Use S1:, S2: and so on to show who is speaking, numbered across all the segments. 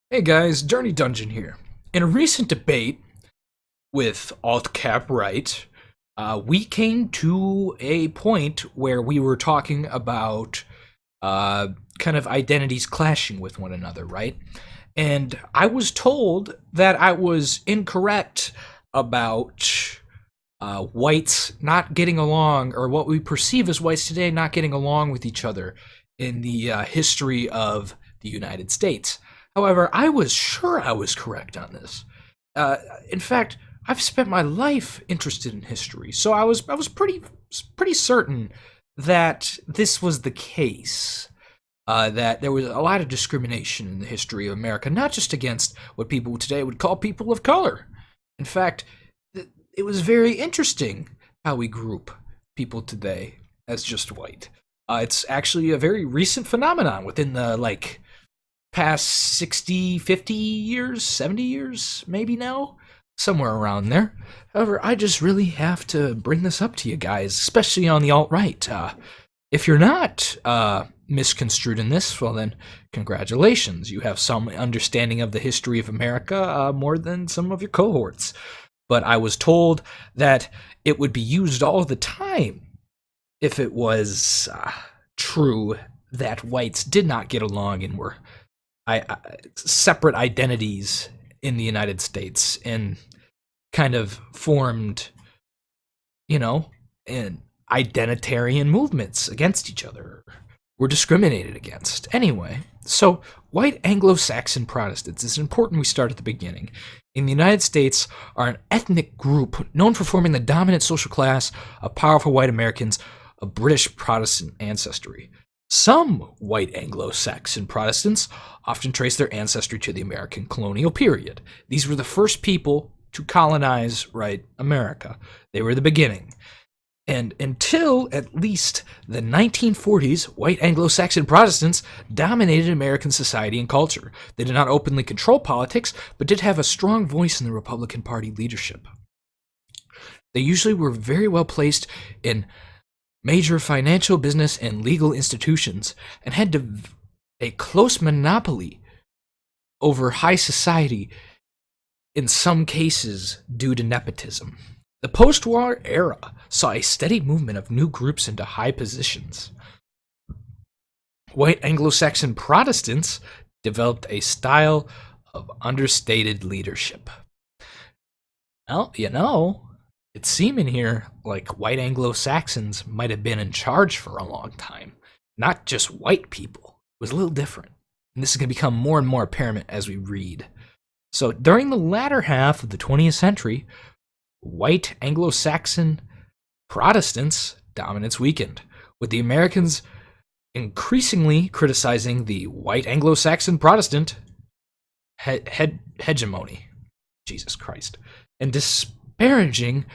S1: Hey guys, Journey Dungeon here. In a recent debate with alt-cap right, we came to a point where we were talking about kind of identities clashing with one another, right? And I was told that I was incorrect about whites not getting along, or what we perceive as whites today not getting along with each other in the history of the United States. However, I was sure I was correct on this. In fact, I've spent my life interested in history, so I was pretty certain that this was the case. That there was a lot of discrimination in the history of America, not just against what people today would call people of color. In fact, it was very interesting how we group people today as just white. It's actually a very recent phenomenon within the past 60, 50 years, 70 years, maybe now, somewhere around there. However, I just really have to bring this up to you guys, especially on the alt-right. If you're not misconstrued in this, well then, congratulations. You have some understanding of the history of America more than some of your cohorts. But I was told that it would be used all the time if it was true that whites did not get along and were separate identities in the United States and kind of formed, and identitarian movements against each other, were discriminated against. Anyway, so white Anglo-Saxon Protestants, it's important we start at the beginning. In the United States are an ethnic group known for forming the dominant social class of powerful white Americans of British Protestant ancestry. Some white Anglo-Saxon Protestants often trace their ancestry to the American colonial period. These were the first people to colonize, America. They were the beginning. And until at least the 1940s, white Anglo-Saxon Protestants dominated American society and culture. They did not openly control politics, but did have a strong voice in the Republican Party leadership. They usually were very well placed in major financial, business, and legal institutions, and had a close monopoly over high society, in some cases due to nepotism. The post-war era saw a steady movement of new groups into high positions. White Anglo-Saxon Protestants developed a style of understated leadership. Well, it's seeming here like white Anglo-Saxons might have been in charge for a long time. Not just white people. It was a little different. And this is going to become more and more apparent as we read. So during the latter half of the 20th century, white Anglo-Saxon Protestants' dominance weakened, with the Americans increasingly criticizing the white Anglo-Saxon Protestant hegemony. Jesus Christ. And disparaging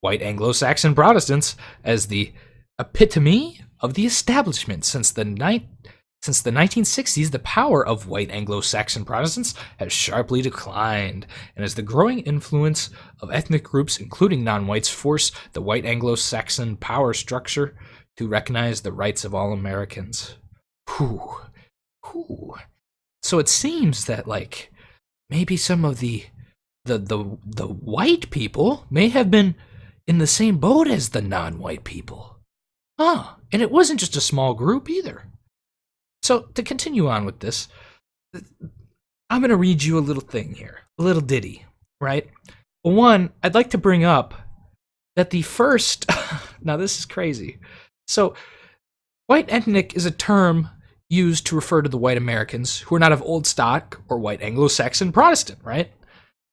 S1: white Anglo-Saxon Protestants as the epitome of the establishment. Since the 1960s, the power of white Anglo-Saxon Protestants has sharply declined, and as the growing influence of ethnic groups, including non-whites, force the white Anglo-Saxon power structure to recognize the rights of all Americans. So it seems that, maybe some of the white people may have been in the same boat as the non-white people. And it wasn't just a small group either. So, to continue on with this, I'm going to read you a little thing here, a little ditty, right? One, I'd like to bring up that the first, now this is crazy. So, white ethnic is a term used to refer to the white Americans who are not of old stock or white Anglo-Saxon Protestant, right?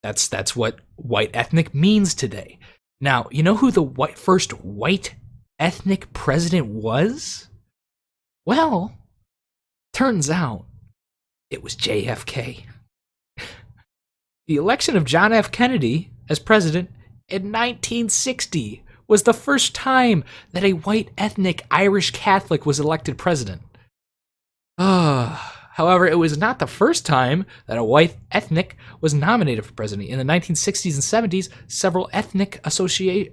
S1: That's what white ethnic means today. Now, you know who the first white ethnic president was? Well, turns out it was JFK. The election of John F. Kennedy as president in 1960 was the first time that a white ethnic Irish Catholic was elected president. However, it was not the first time that a white ethnic was nominated for president. In the 1960s and 70s, several ethnic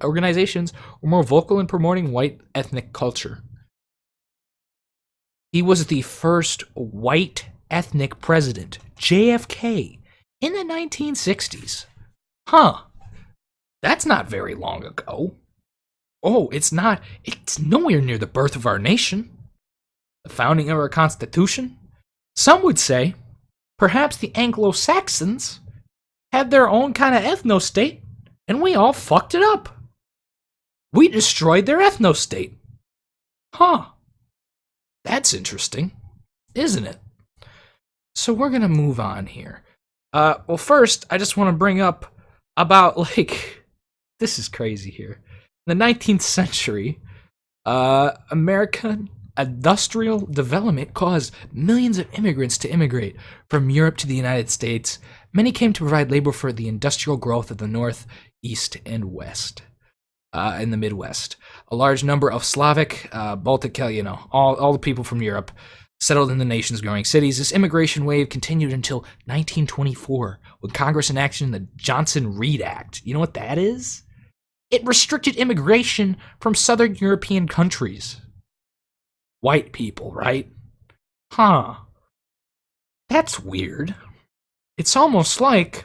S1: organizations were more vocal in promoting white ethnic culture. He was the first white ethnic president, JFK, in the 1960s. Huh. That's not very long ago. Oh, it's not. It's nowhere near the birth of our nation. The founding of our Constitution. Some would say, perhaps the Anglo-Saxons had their own kind of ethno-state, and we all fucked it up. We destroyed their ethno-state. Huh. That's interesting, isn't it? So we're going to move on here. Well, first, I just want to bring up about, this is crazy here. In the 19th century, American industrial development caused millions of immigrants to immigrate from Europe to the United States. Many came to provide labor for the industrial growth of the North, East, and West. In the Midwest. A large number of Slavic, Baltic, all the people from Europe settled in the nation's growing cities. This immigration wave continued until 1924, when Congress enacted the Johnson Redact. You know what that is? It restricted immigration from Southern European countries. White people, right? Huh. That's weird. It's almost like...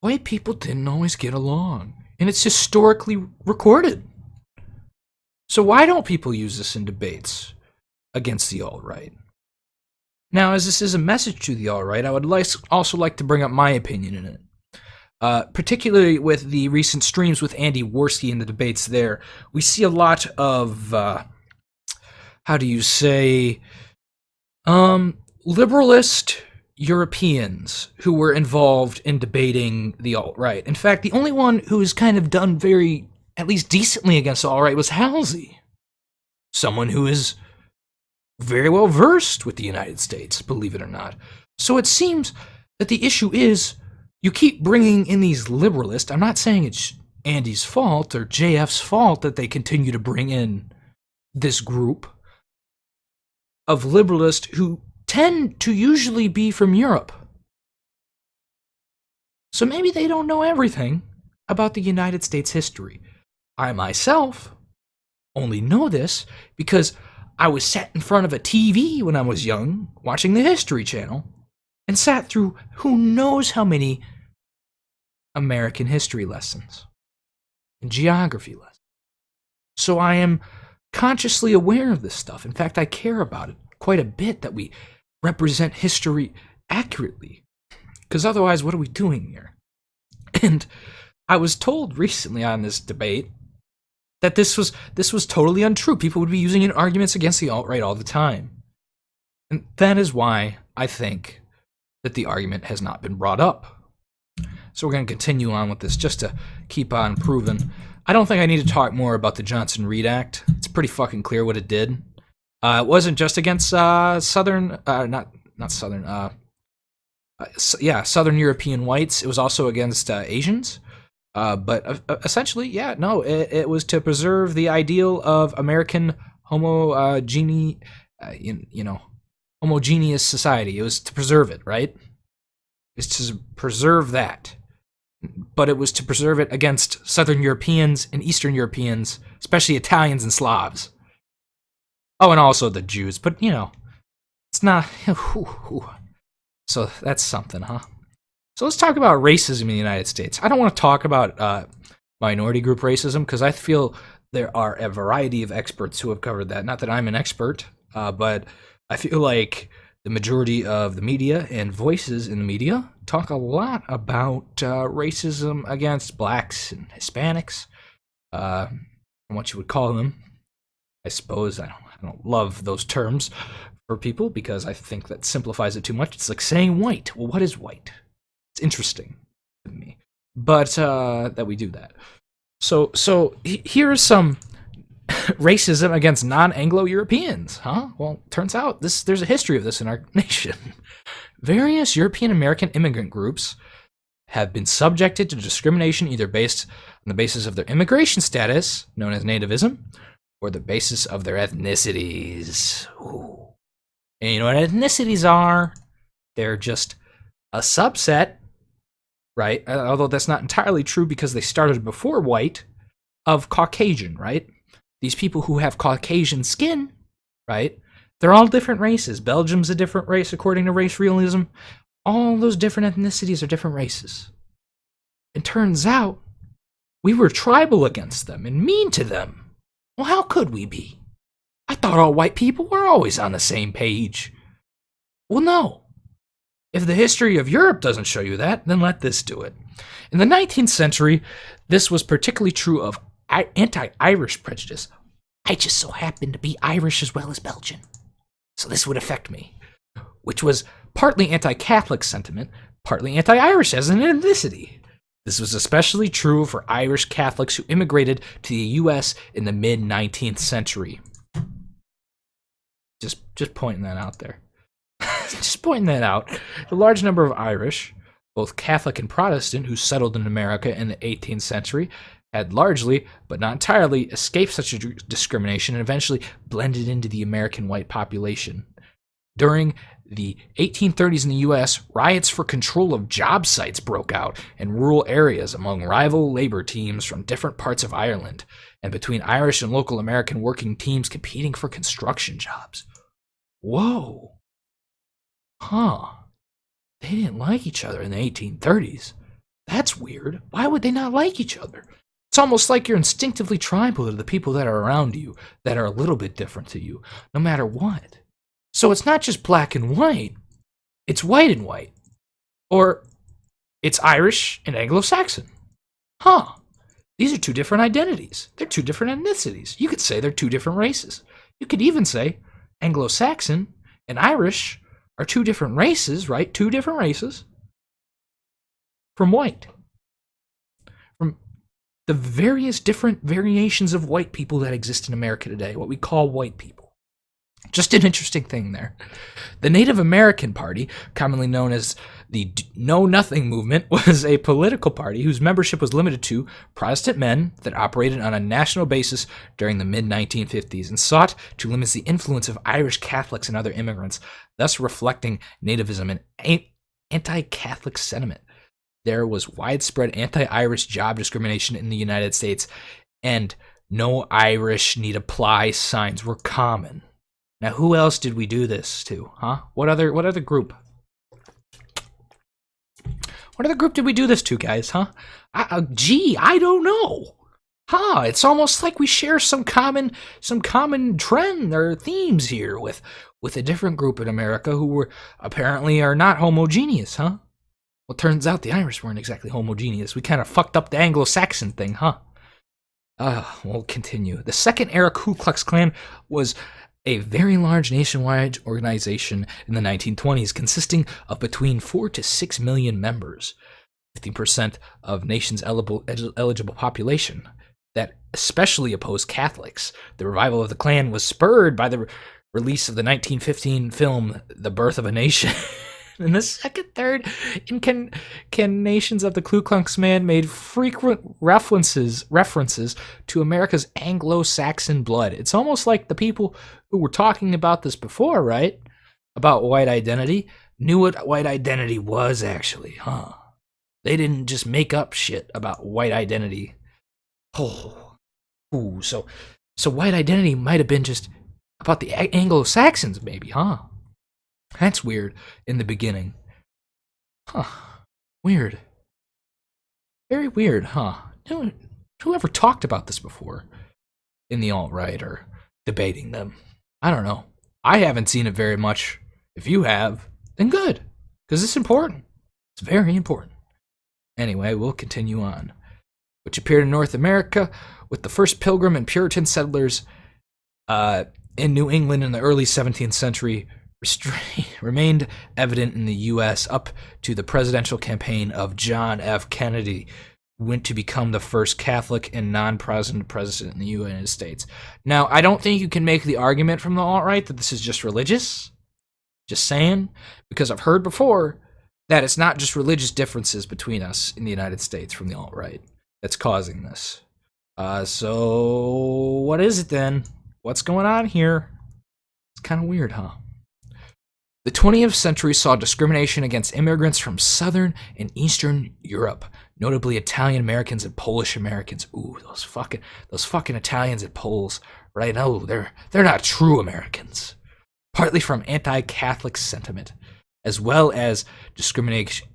S1: White people didn't always get along, and it's historically recorded. So why don't people use this in debates against the alt-right? Now, as this is a message to the alt-right, I would also like to bring up my opinion in it. Particularly with the recent streams with Andy Worski and the debates there, we see a lot of, liberalist Europeans who were involved in debating the alt-right. In fact, the only one who has kind of done very, at least decently against the alt-right was Halsey. Someone who is very well versed with the United States, believe it or not. So it seems that the issue is, you keep bringing in these liberalists. I'm not saying it's Andy's fault or JF's fault that they continue to bring in this group of liberalists who tend to usually be from Europe. So maybe they don't know everything about the United States history. I myself only know this because I was sat in front of a TV when I was young, watching the History Channel, and sat through who knows how many American history lessons and geography lessons. So I am consciously aware of this stuff. In fact, I care about it quite a bit, that we represent history accurately, because otherwise what are we doing here? And I was told recently on this debate that this was totally untrue. People would be using it in arguments against the alt-right all the time. And that is why I think that the argument has not been brought up. So we're going to continue on with this just to keep on proving. I don't think I need to talk more about the Johnson Redact. It's pretty fucking clear what it did. It wasn't just against Southern European whites. It was also against Asians. But essentially, it was to preserve the ideal of American homogeneous society. It was to preserve it, right? It's to preserve that. But it was to preserve it against Southern Europeans and Eastern Europeans, especially Italians and Slavs. Oh, and also the Jews, but, it's not... So that's something, huh? So let's talk about racism in the United States. I don't want to talk about minority group racism, because I feel there are a variety of experts who have covered that. Not that I'm an expert, but I feel like the majority of the media and voices in the media talk a lot about racism against blacks and Hispanics, and what you would call them. I suppose I don't love those terms for people because I think that simplifies it too much. It's like saying white. Well, what is white? It's interesting to me, but that we do that. So here's some racism against non-Anglo-Europeans, huh? Well, turns out there's a history of this in our nation. Various European American immigrant groups have been subjected to discrimination either based on the basis of their immigration status, known as nativism, or the basis of their ethnicities. Ooh. And you know what ethnicities are? They're just a subset, right? Although that's not entirely true because they started before white, of Caucasian, right? these people who have Caucasian skin, right? They're all different races. Belgium's a different race according to race realism. All those different ethnicities are different races. It turns out we were tribal against them and mean to them. Well, how could we be? I thought all white people were always on the same page. Well, no. If the history of Europe doesn't show you that, then let this do it. In the 19th century, this was particularly true of anti-Irish prejudice. I just so happen to be Irish as well as Belgian, so this would affect me, which was partly anti-Catholic sentiment, partly anti-Irish as an ethnicity. This was especially true for Irish Catholics who immigrated to the U.S. in the mid-19th century. Just pointing that out there. Just pointing that out. The large number of Irish, both Catholic and Protestant, who settled in America in the 18th century, had largely, but not entirely, escaped such a discrimination and eventually blended into the American white population. During the 1830s in the U.S., riots for control of job sites broke out in rural areas among rival labor teams from different parts of Ireland, and between Irish and local American working teams competing for construction jobs. Whoa. Huh. They didn't like each other in the 1830s. That's weird. Why would they not like each other? It's almost like you're instinctively tribal to the people that are around you that are a little bit different to you, no matter what. So it's not just black and white, it's white and white. Or it's Irish and Anglo-Saxon. Huh. These are two different identities. They're two different ethnicities. You could say they're two different races. You could even say Anglo-Saxon and Irish are two different races, right? Two different races from white. From the various different variations of white people that exist in America today, what we call white people. Just an interesting thing there. The Native American Party, commonly known as the Know Nothing Movement, was a political party whose membership was limited to Protestant men that operated on a national basis during the mid-1950s and sought to limit the influence of Irish Catholics and other immigrants, thus reflecting nativism and anti-Catholic sentiment. There was widespread anti-Irish job discrimination in the United States, and no Irish need apply signs were common. Now, who else did we do this to, huh? What other group? What other group did we do this to, guys, huh? Gee, I don't know. Huh, it's almost like we share some common trend or themes here with a different group in America who apparently are not homogeneous, huh? Well, turns out the Irish weren't exactly homogeneous. We kind of fucked up the Anglo-Saxon thing, huh? We'll continue. The second era Ku Klux Klan was a very large nationwide organization in the 1920s, consisting of between 4 to 6 million members, 15% of nation's eligible population, that especially opposed Catholics. The revival of the Klan was spurred by the release of the 1915 film The Birth of a Nation. In the second, third incarnations of the Ku Klux Klan made frequent references to America's Anglo-Saxon blood. It's almost like the people who were talking about this before, right? About white identity, knew what white identity was actually, huh? They didn't just make up shit about white identity. So white identity might have been just about the Anglo-Saxons, maybe, huh? That's weird in the beginning. Huh. Weird. Very weird, huh? Who ever talked about this before in the alt-right or debating them? I don't know. I haven't seen it very much. If you have, then good, because it's important. It's very important. Anyway, we'll continue on. Which appeared in North America with the first Pilgrim and Puritan settlers in New England in the early 17th century, remained evident in the U.S. up to the presidential campaign of John F. Kennedy, who went to become the first Catholic and non-Protestant president in the United States. Now, I don't think you can make the argument from the alt-right that this is just religious. Just saying, because I've heard before that it's not just religious differences between us in the United States from the alt-right that's causing this. So what is it then? What's going on here? It's kind of weird, huh? The 20th century saw discrimination against immigrants from Southern and Eastern Europe, notably Italian Americans and Polish Americans. Ooh, those fucking Italians and Poles, right? No, they're not true Americans. Partly from anti-Catholic sentiment, as well as discrimination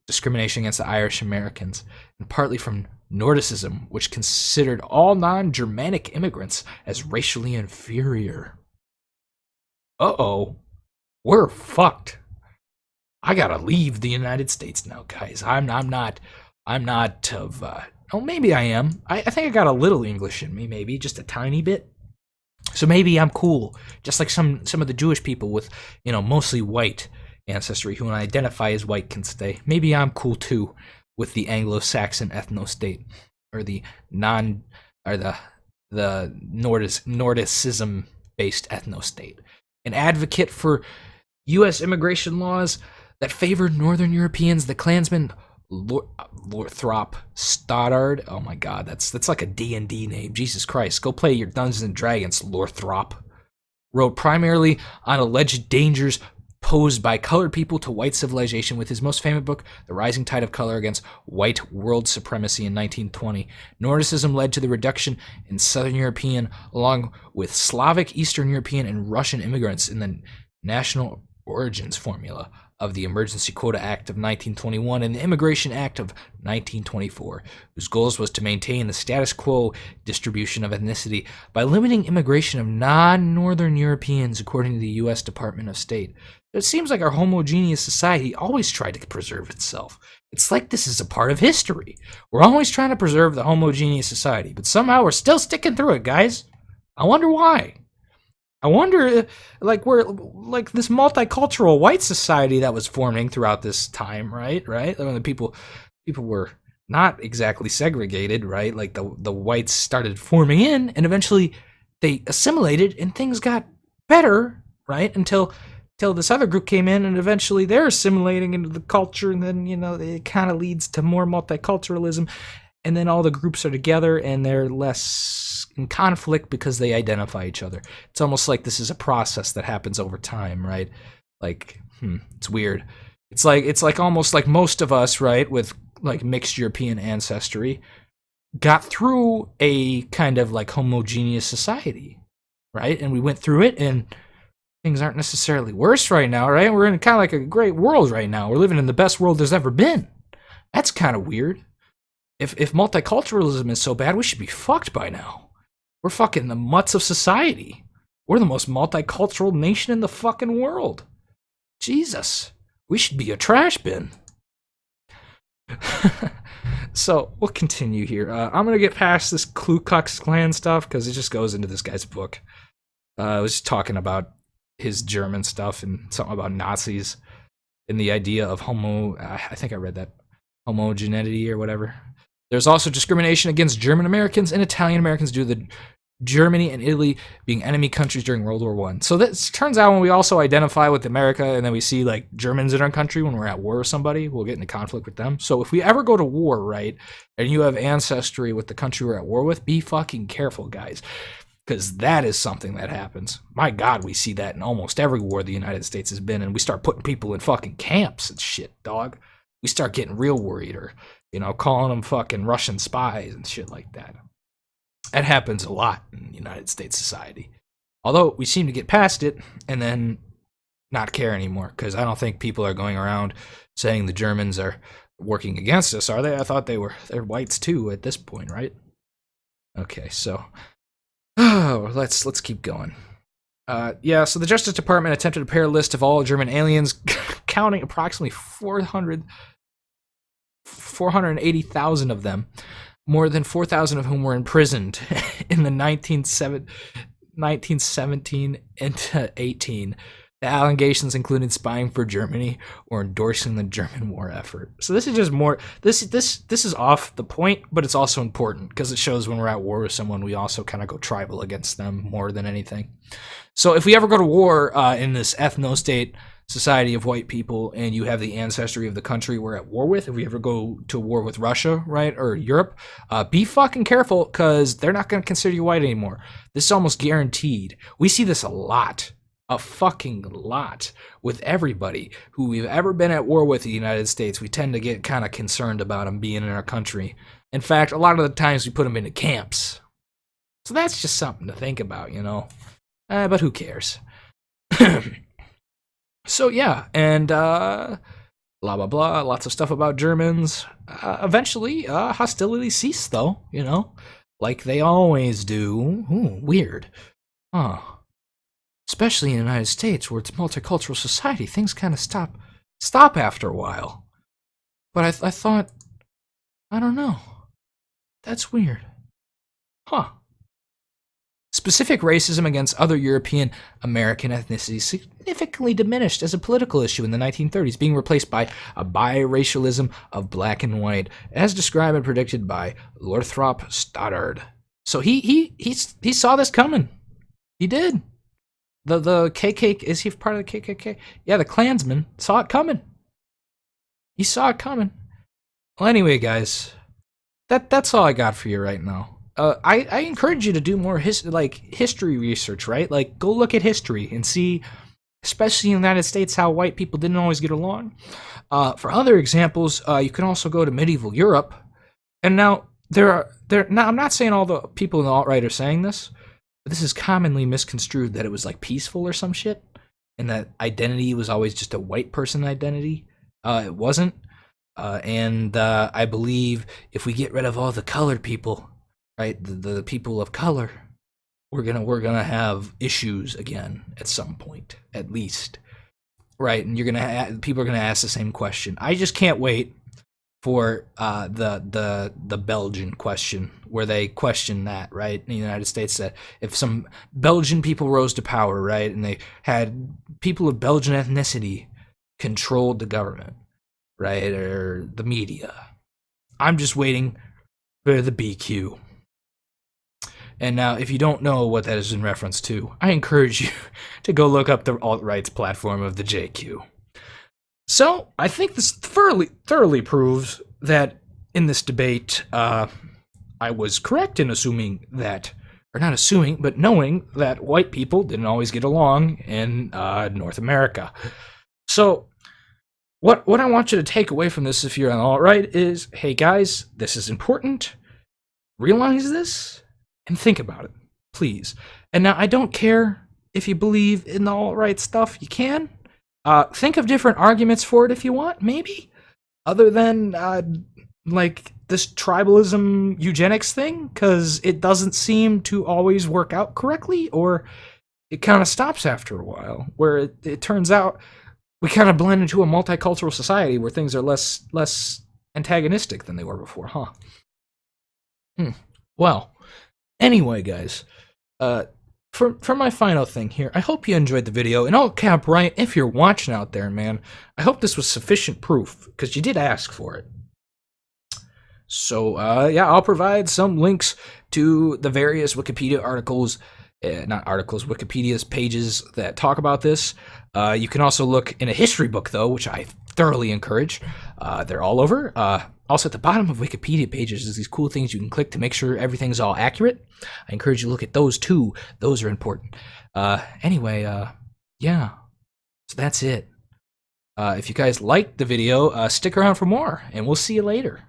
S1: against the Irish Americans, and partly from Nordicism, which considered all non-Germanic immigrants as racially inferior. Uh-oh. We're fucked. I gotta leave the United States now, guys. I'm not of, oh, maybe I am. I think I got a little English in me, maybe, just a tiny bit. So maybe I'm cool, just like some of the Jewish people with, mostly white ancestry who identify as white can stay. Maybe I'm cool too with the Anglo-Saxon ethno-state, or the Nordicism-based ethno-state. An advocate for U.S. immigration laws that favored Northern Europeans, the Klansman Lothrop Stoddard. Oh my God, that's like a D&D name. Jesus Christ, go play your Dungeons and Dragons, Lothrop. Wrote primarily on alleged dangers posed by colored people to white civilization with his most famous book, The Rising Tide of Color Against White World Supremacy in 1920. Nordicism led to the reduction in Southern European, along with Slavic, Eastern European, and Russian immigrants in the national origins formula of the Emergency Quota Act of 1921 and the Immigration Act of 1924, whose goals was to maintain the status quo distribution of ethnicity by limiting immigration of non-Northern Europeans, according to the U.S. Department of State. It seems like our homogeneous society always tried to preserve itself. It's like this is a part of history. We're always trying to preserve the homogeneous society, but somehow we're still sticking through it, guys. I wonder why. I wonder, we're like this multicultural white society that was forming throughout this time, right? When the people were not exactly segregated, right? Like the whites started forming in, and eventually they assimilated, and things got better, right? Until this other group came in, and eventually they're assimilating into the culture, and then it kind of leads to more multiculturalism, and then all the groups are together, and they're less in conflict because they identify each other. It's almost like this is a process that happens over time, right? Like, it's weird. It's like almost like most of us, right, with like mixed European ancestry, got through a kind of like homogeneous society, right? And we went through it, and things aren't necessarily worse right now, right? We're in kind of like a great world right now. We're living in the best world there's ever been. That's kind of weird. If multiculturalism is so bad, we should be fucked by now. We're fucking the mutts of society. We're the most multicultural nation in the fucking world. Jesus. We should be a trash bin. So, we'll continue here. I'm going to get past this Klux Klan stuff because it just goes into this guy's book. I was just talking about his German stuff and something about Nazis and the idea of I think I read that, homogeneity or whatever. There's also discrimination against German Americans and Italian Americans due to Germany and Italy being enemy countries during World War I. So this turns out when we also identify with America and then we see like Germans in our country when we're at war with somebody, we'll get into conflict with them. So if we ever go to war, right, and you have ancestry with the country we're at war with, be fucking careful, guys. Because that is something that happens. My God, we see that in almost every war the United States has been in. We start putting people in fucking camps and shit, dog. We start getting real worried, or calling them fucking Russian spies and shit like that. That happens a lot in the United States society. Although we seem to get past it and then not care anymore, because I don't think people are going around saying the Germans are working against us, are they? I thought they're whites too at this point, right? Okay, so let's keep going. So the Justice Department attempted to prepare a list of all German aliens, counting approximately 480,000 of them, more than 4,000 of whom were imprisoned in the 1917 into 18. The allegations included spying for Germany or endorsing the German war effort. So this is just more, this is off the point, but it's also important because it shows when we're at war with someone, we also kind of go tribal against them more than anything. So if we ever go to war in this ethno-state society of white people and you have the ancestry of the country we're at war with, if we ever go to war with Russia, right, or Europe, be fucking careful because they're not going to consider you white anymore. This is almost guaranteed. We see this a lot. A fucking lot. With everybody who we've ever been at war with the United States, we tend to get kind of concerned about them being in our country. In fact, a lot of the times we put them into camps. So that's just something to think about, you know. But who cares? So yeah, and blah blah blah, lots of stuff about Germans. Eventually, hostilities ceased, though, you know, like they always do. Ooh, weird. Huh. Especially in the United States, where it's a multicultural society, things kind of stop after a while. But I thought, I don't know. That's weird. Huh. Specific racism against other European American ethnicities significantly diminished as a political issue in the 1930s, being replaced by a biracialism of black and white, as described and predicted by Lothrop Stoddard. So he saw this coming. He did. The KKK, is he part of the KKK? Yeah, the Klansman saw it coming. He saw it coming. Well, anyway, guys, that's all I got for you right now. I encourage you to do more history research, right? Like, go look at history and see, especially in the United States, how white people didn't always get along. For other examples, you can also go to medieval Europe. And now now I'm not saying all the people in the alt-right are saying this, but this is commonly misconstrued that it was like peaceful or some shit, and that identity was always just a white person identity. It wasn't. And I believe if we get rid of all the colored people, right, the people of color, we're gonna have issues again at some point, at least, right? And people are gonna ask the same question. I just can't wait for the Belgian question, where they question that, right? In the United States, that if some Belgian people rose to power, right, and they had people of Belgian ethnicity controlled the government, right, or the media. I'm just waiting for the BQ. And now, if you don't know what that is in reference to, I encourage you to go look up the alt-right's platform of the JQ. So, I think this thoroughly proves that in this debate, I was correct in assuming that, or not assuming, but knowing that white people didn't always get along in North America. So, what I want you to take away from this, if you're on the alt-right, is, hey guys, this is important. Realize this and think about it, please. And now, I don't care if you believe in the alt-right stuff, you can. Think of different arguments for it if you want, maybe. Other than, like, this tribalism eugenics thing, because it doesn't seem to always work out correctly, or it kind of stops after a while, where it turns out we kind of blend into a multicultural society where things are less antagonistic than they were before, huh? Well, anyway, guys, for my final thing here, I hope you enjoyed the video. And all cap right, if you're watching out there, man, I hope this was sufficient proof, because you did ask for it. So, yeah, I'll provide some links to the various Wikipedia articles, Wikipedia's pages that talk about this. You can also look in a history book, though, which I thoroughly encourage. They're all over. Also, at the bottom of Wikipedia pages, there's these cool things you can click to make sure everything's all accurate. I encourage you to look at those, too. Those are important. Anyway, yeah. So that's it. If you guys liked the video, stick around for more, and we'll see you later.